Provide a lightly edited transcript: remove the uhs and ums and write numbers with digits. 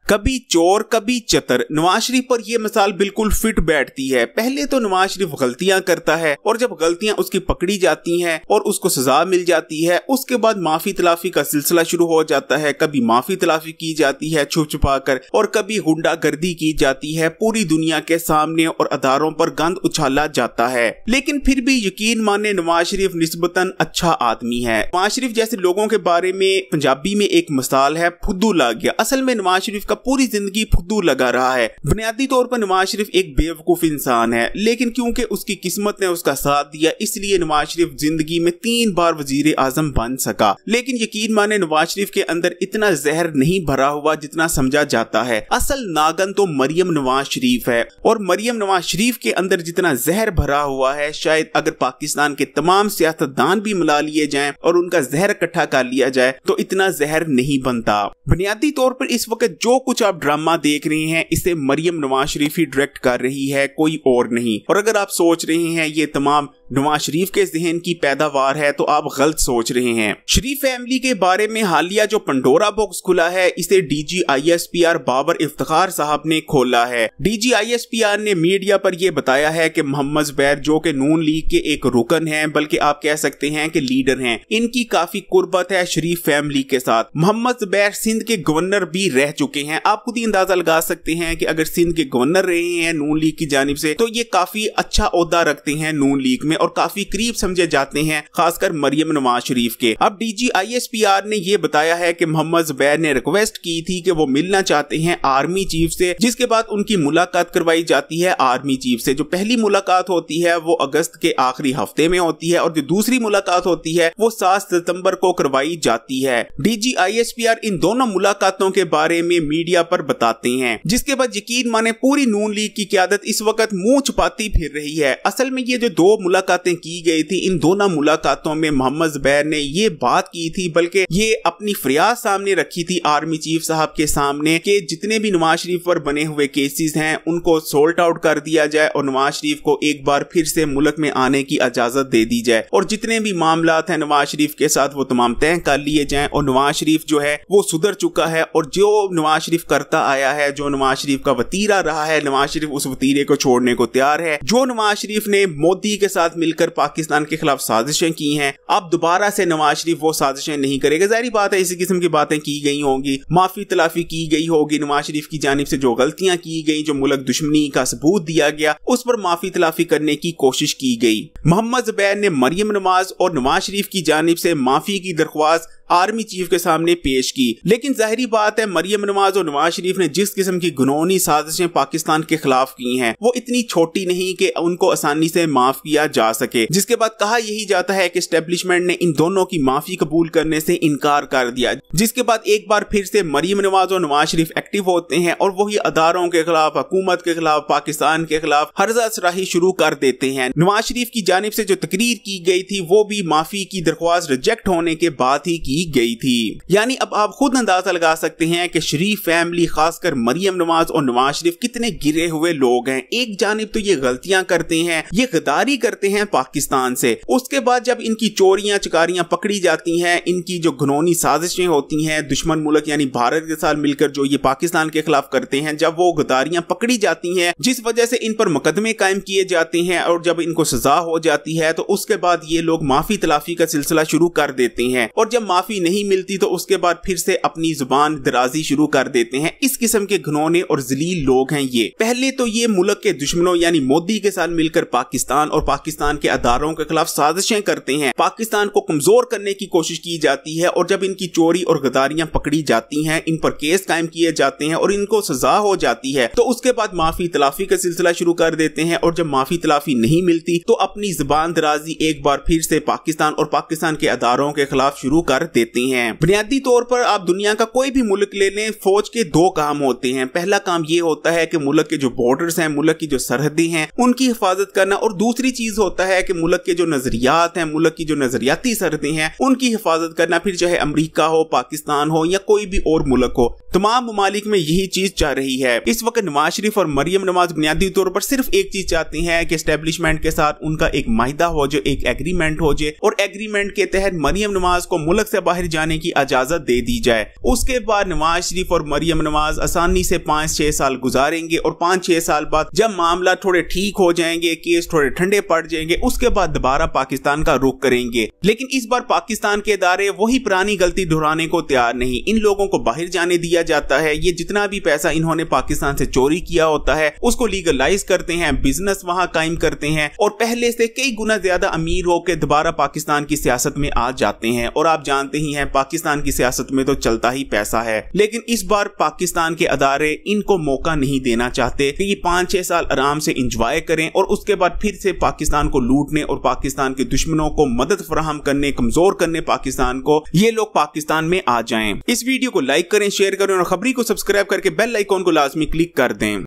कभी चोर कभी चतर, नवाज शरीफ पर यह मिसाल बिल्कुल फिट बैठती है। पहले तो नवाज शरीफ गलतियां करता है और जब गलतियां उसकी पकड़ी जाती हैं और उसको सजा मिल जाती है, उसके बाद माफी तलाफी का सिलसिला शुरू हो जाता है। कभी माफी तलाफी की जाती है छुप छुपा कर और कभी गुंडागर्दी की जाती है, पूरी दुनिया के सामने और अदारों पर गंद उछाला जाता है। लेकिन फिर भी यकीन माने नवाज शरीफ निस्बतन अच्छा आदमी है। नवाज शरीफ जैसे लोगों के बारे में पंजाबी में एक मिसाल है, फुद्दू लग गया। असल में नवाज शरीफ पूरी जिंदगी फुद्दू लगा रहा है। बुनियादी तौर पर नवाज शरीफ एक बेवकूफ इंसान है, लेकिन क्योंकि उसकी किस्मत ने उसका साथ दिया इसलिए नवाज शरीफ जिंदगी में 3 बार वजीर आजम बन सका। लेकिन यकीन माने नवाज शरीफ के अंदर इतना जहर नहीं भरा हुआ जितना समझा जाता है। असल नागन तो मरियम नवाज शरीफ है और मरियम नवाज शरीफ के अंदर जितना जहर भरा हुआ है, शायद अगर पाकिस्तान के तमाम सियासतदान भी मिला लिए जाएं और उनका जहर इकट्ठा कर लिया जाए तो इतना जहर नहीं बनता। बुनियादी तौर पर इस वक्त जो कुछ आप ड्रामा देख रहे हैं इसे मरियम नवाज शरीफ ही डायरेक्ट कर रही है, कोई और नहीं। और अगर आप सोच रहे हैं ये तमाम नवाज शरीफ के जहन की पैदावार है तो आप गलत सोच रहे हैं। शरीफ फैमिली के बारे में हालिया जो पंडोरा बॉक्स खुला है इसे डीजी ISPR बाबर इफ्तिखार साहब ने खोला है। डीजी ISPR ने मीडिया पर यह बताया है कि मोहम्मद जुबैर जो कि नून लीग के एक रुकन हैं, बल्कि आप कह सकते हैं कि लीडर हैं, इनकी काफी कुर्बत है शरीफ फैमिली के साथ। मोहम्मद जुबैर सिंध के गवर्नर भी रह चुके हैं। आप खुद ही अंदाजा लगा सकते हैं कि अगर सिंध के गवर्नर रहे हैं नून लीग की जानिब से तो ये काफी अच्छा ओहदा रखते हैं नून लीग में और काफी करीब समझे जाते हैं, खासकर मरियम नवाज शरीफ के। अब डीजी ISPR ने यह बताया है कि मोहम्मद जुबैर ने रिक्वेस्ट की थी कि वो मिलना चाहते हैं आर्मी चीफ से, जिसके बाद उनकी मुलाकात करवाई जाती है आर्मी चीफ से। जो पहली मुलाकात होती है वो अगस्त के आखिरी हफ्ते में होती है और जो दूसरी मुलाकात होती है वो 7 सितंबर को करवाई जाती है। डीजी ISPR इन दोनों मुलाकातों के बारे में मीडिया पर बताते हैं, जिसके बाद यकीन माने पूरी नून लीग की क़यादत इस वक्त मुंह छुपाती फिर रही है। असल में ये जो 2 मुलाकातें की गई थी, इन दोनों मुलाकातों में मोहम्मद जुबैर ने ये बात की थी, बल्कि ये अपनी फरियाद सामने रखी थी आर्मी चीफ साहब के सामने कि जितने भी नवाज शरीफ पर बने हुए केसेस हैं उनको सोल्ट आउट कर दिया जाए और नवाज शरीफ को एक बार फिर से मुल्क में आने की इजाजत दे दी जाए और जितने भी मामलात हैं नवाज शरीफ के साथ वो तमाम तय कर लिए जाएं। और नवाज शरीफ जो है वो सुधर चुका है और जो नवाज शरीफ करता आया है, जो नवाज शरीफ का वतीरा रहा है, नवाज शरीफ उस वतीरे को छोड़ने को तैयार है। जो नवाज शरीफ ने मोदी के साथ मिलकर पाकिस्तान के खिलाफ साजिशें की हैं, अब दोबारा से नवाज शरीफ वो साजिशें नहीं करेगा। जाहिर बात है इसी किस्म की बातें की गई होंगी, माफी तलाफी की गई होगी नवाज शरीफ की जानिब से। जो गलतियां की गई, जो मुल्क दुश्मनी का सबूत दिया गया, उस पर माफी तलाफी करने की कोशिश की गई। मोहम्मद जुबैर ने मरियम नवाज और नवाज शरीफ की जानिब से माफी की दरख्वास्त आर्मी चीफ के सामने पेश की, लेकिन जाहिर बात है मरियम नवाज और नवाज शरीफ ने जिस किस्म की घिनौनी साजिशें पाकिस्तान के खिलाफ की हैं वो इतनी छोटी नहीं कि उनको आसानी से माफ किया जा सके। जिसके बाद कहा यही जाता है कि एस्टेब्लिशमेंट ने इन दोनों की माफी कबूल करने से इनकार कर दिया, जिसके बाद एक बार फिर से मरियम नवाज और नवाज शरीफ एक्टिव होते हैं और वही अदारों के खिलाफ, हुकूमत के खिलाफ, पाकिस्तान के खिलाफ हर्जा सराही शुरू कर देते हैं। नवाज शरीफ की जानिब से जो तकरीर की गई थी वो भी माफी की दरख्वास्त रिजेक्ट होने के बाद ही की गई थी। यानी अब आप खुद अंदाजा लगा सकते हैं कि शरीफ फैमिली, खासकर मरियम नवाज और नवाज शरीफ कितने गिरे हुए लोग हैं। एक जानिब तो ये गलतियां करते हैं, ये गद्दारी करते हैं पाकिस्तान से, उसके बाद जब इनकी चोरियां चकारियां पकड़ी जाती हैं, इनकी जो घिनौनी साजिशें होती हैं दुश्मन मुल्क यानी भारत के साथ मिलकर जो ये पाकिस्तान के खिलाफ करते हैं, जब वो गद्दारियां पकड़ी जाती हैं जिस वजह से इन पर मुकदमे कायम किए जाते हैं और जब इनको सजा हो जाती है तो उसके बाद ये लोग माफी तलाफी का सिलसिला शुरू कर देते हैं और जब माफी नहीं मिलती तो उसके बाद फिर से अपनी जुबान दराजी शुरू कर देते हैं। इस किस्म के घिनौने और जलील लोग हैं ये। पहले तो ये मुल्क के दुश्मनों यानी मोदी के साथ मिलकर पाकिस्तान और पाकिस्तान के अदारों के खिलाफ साजिशें करते हैं, पाकिस्तान को कमजोर करने की कोशिश की जाती है और जब इनकी चोरी और गद्दारियां पकड़ी जाती हैं, इन पर केस कायम किए जाते हैं और इनको सजा हो जाती है तो उसके बाद माफी तलाफी का सिलसिला शुरू कर देते हैं और जब माफी तलाफी नहीं मिलती तो अपनी जुबान दराजी एक बार फिर से पाकिस्तान और पाकिस्तान के अदारों के खिलाफ शुरू कर देते हैं। बुनियादी तौर पर आप दुनिया का कोई भी मुल्क ले लें, फौज के 2 काम होते हैं। पहला काम ये होता है कि मुल्क के जो बॉर्डर्स हैं, मुल्क की जो सरहदें हैं उनकी हिफाजत करना, और दूसरी चीज होता है कि मुल्क के जो नजरियात हैं, मुल्क की जो नजरियाती सरहदें हैं उनकी हिफाजत करना, फिर चाहे अमेरिका हो, पाकिस्तान हो या कोई भी और मुल्क हो। तमाम ममालिक में यही चीज चाह रही है। इस वक्त नवाज शरीफ और मरियम नवाज बुनियादी तौर पर सिर्फ एक चीज चाहते हैं कि एस्टेब्लिशमेंट के साथ उनका एक माहिदा हो, जो एक एग्रीमेंट हो जाए और एग्रीमेंट के तहत मरियम नवाज को मुल्क से बाहर जाने की इजाजत दे दी जाए। उसके बाद नवाज शरीफ और मरियम नवाज आसानी से 5-6 साल गुजारेंगे और 5-6 साल बाद जब मामला थोड़े ठीक हो जाएंगे, केस थोड़े ठंडे पड़ जाएंगे, उसके बाद दोबारा पाकिस्तान का रुख करेंगे। लेकिन इस बार पाकिस्तान के इदारे वही पुरानी गलती दोहराने को तैयार नहीं। इन लोगों को बाहर जाने दिया जाता है। ये जितना भी पैसा इन्होंने पाकिस्तान से चोरी किया होता है उसको लीगलाइज करते हैं, बिजनेस वहां कायम करते हैं और पहले से कई गुना ज्यादा अमीर होकर दोबारा पाकिस्तान की सियासत में आ जाते हैं। और आप जानते ही हैं पाकिस्तान की सियासत में तो चलता ही पैसा है। लेकिन इस बार पाकिस्तान के अदारे इनको मौका नहीं देना चाहते कि ये 5-6 साल आराम से इंजॉय करें और उसके बाद फिर से पाकिस्तान को लूटने और पाकिस्तान के दुश्मनों को मदद फराहम करने, कमजोर करने पाकिस्तान को, ये लोग पाकिस्तान में आ जाएं। इस वीडियो को लाइक करें, शेयर करें और खबरी को सब्सक्राइब करके बेल आइकॉन को लाजमी क्लिक कर दें।